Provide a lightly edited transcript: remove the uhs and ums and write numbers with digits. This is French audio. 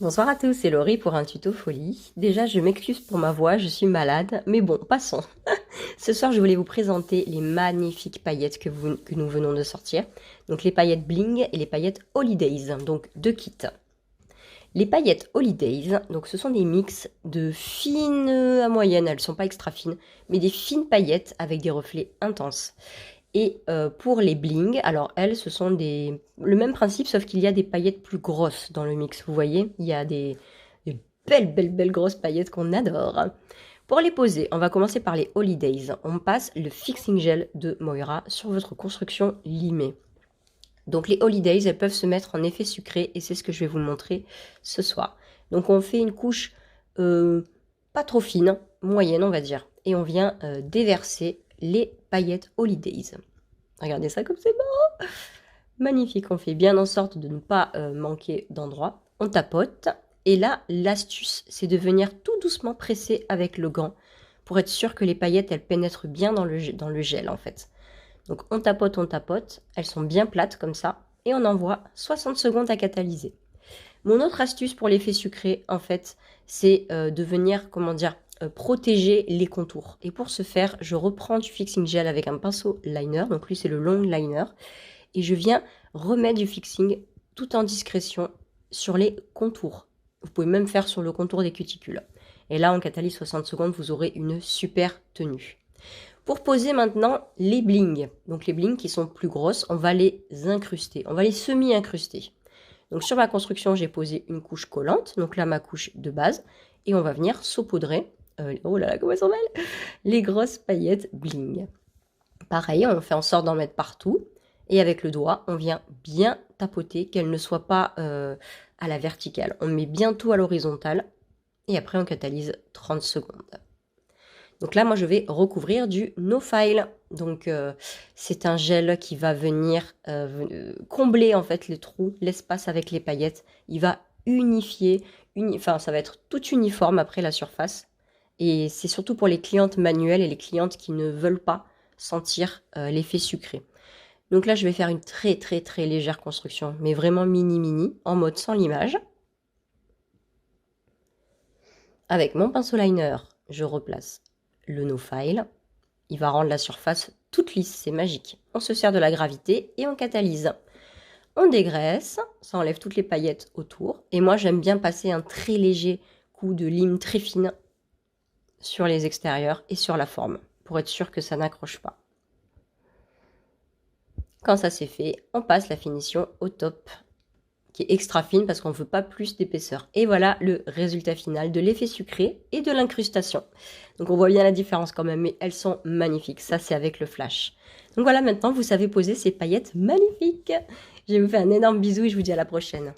Bonsoir à tous, c'est Laurie pour un tuto folie. Déjà, je m'excuse pour ma voix, je suis malade, mais bon, passons. Ce soir, je voulais vous présenter les magnifiques paillettes que nous venons de sortir. Donc les paillettes Bling et les paillettes Holidays, donc deux kits. Les paillettes Holidays, donc ce sont des mix de fines à moyennes, elles ne sont pas extra fines, mais des fines paillettes avec des reflets intenses. Et pour les bling, alors elles, ce sont le même principe, sauf qu'il y a des paillettes plus grosses dans le mix. Vous voyez, il y a des belles grosses paillettes qu'on adore. Pour les poser, on va commencer par les Holidays. On passe le fixing gel de Moira sur votre construction limée. Donc les Holidays, elles peuvent se mettre en effet sucré et c'est ce que je vais vous montrer ce soir. Donc on fait une couche pas trop fine, moyenne on va dire. Et on vient déverser les paillettes Holidays. Regardez ça comme c'est beau! Magnifique, on fait bien en sorte de ne pas manquer d'endroit. On tapote. Et là, l'astuce, c'est de venir tout doucement presser avec le gant pour être sûr que les paillettes, elles pénètrent bien dans le gel en fait. Donc on tapote, elles sont bien plates comme ça. Et on envoie 60 secondes à catalyser. Mon autre astuce pour l'effet sucré, en fait, c'est de venir, protéger les contours. Et pour ce faire, je reprends du fixing gel avec un pinceau liner. Donc lui, c'est le long liner. Et je viens remettre du fixing tout en discrétion sur les contours. Vous pouvez même faire sur le contour des cuticules. Et là, en catalyse 60 secondes, vous aurez une super tenue. Pour poser maintenant les blings. Donc les blings qui sont plus grosses, on va les incruster. On va les semi-incruster. Donc sur ma construction, j'ai posé une couche collante. Donc là, ma couche de base. Et on va venir saupoudrer. Oh là là, comment elles sont belles! Les grosses paillettes bling. Pareil, on fait en sorte d'en mettre partout. Et avec le doigt, on vient bien tapoter, qu'elle ne soit pas à la verticale. On met bien tout à l'horizontale. Et après, on catalyse 30 secondes. Donc là, moi, je vais recouvrir du No File. Donc, c'est un gel qui va venir combler, en fait, les trous, l'espace avec les paillettes. Il va unifier, enfin, ça va être tout uniforme après la surface. Et c'est surtout pour les clientes manuelles et les clientes qui ne veulent pas sentir l'effet sucré. Donc là, je vais faire une très légère construction, mais vraiment mini, en mode sans limage. Avec mon pinceau liner, je replace le No File. Il va rendre la surface toute lisse, c'est magique. On se sert de la gravité et on catalyse. On dégraisse, ça enlève toutes les paillettes autour. Et moi, j'aime bien passer un très léger coup de lime très fine sur les extérieurs et sur la forme, pour être sûr que ça n'accroche pas. Quand ça c'est fait, on passe la finition au top, qui est extra fine parce qu'on ne veut pas plus d'épaisseur. Et voilà le résultat final de l'effet sucré et de l'incrustation. Donc on voit bien la différence quand même, mais elles sont magnifiques. Ça, c'est avec le flash. Donc voilà, maintenant, vous savez poser ces paillettes magnifiques. Je vous fais un énorme bisou et je vous dis à la prochaine.